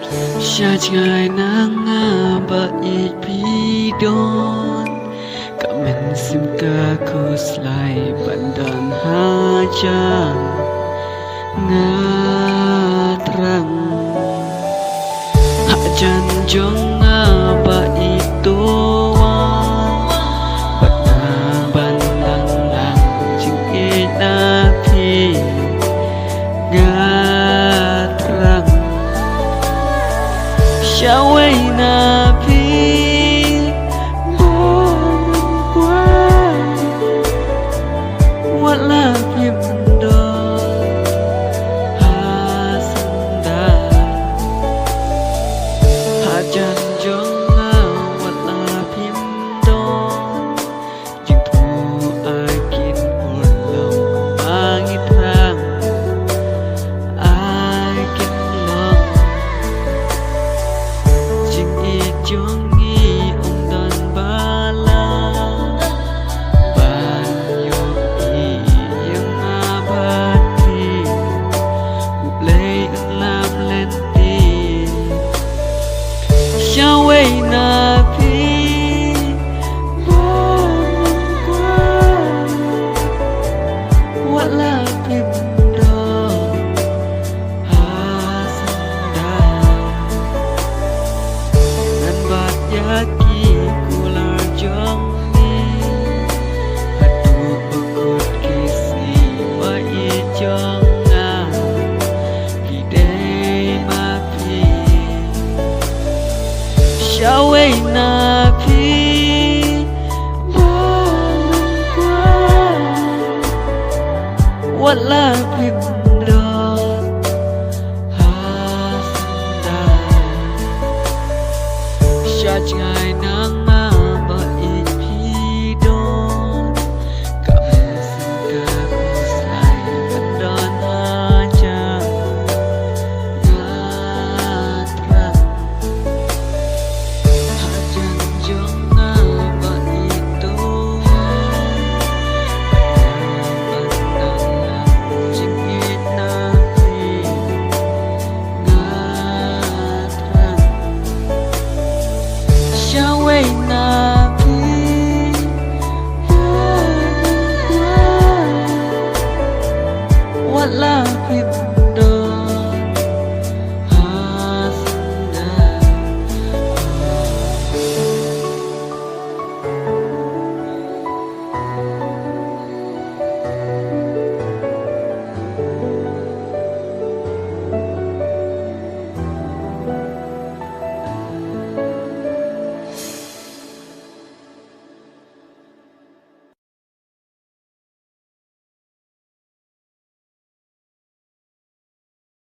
Shaj ngai nang ba it pi don kamen sim ka ko slai bandan ha chan nga trang ha chan jong ba ito wa banang bandang lang ching ina thi nga trang Shall we not be born wild? What love you do has done? Hajan jonga what love you do? Những thu ai kín buồn lòng mang ít thang ai kín lòng Jongi ông dan bala banyo iyang abati ulay ang lam lenti Shaway na pi banang kwa wala pimdo Yaki kular jong ni Hadu bakut kisi wa i jong na Hidei mapi Shaway na pi Banang kwa Wala pimdo Shaj ngai nang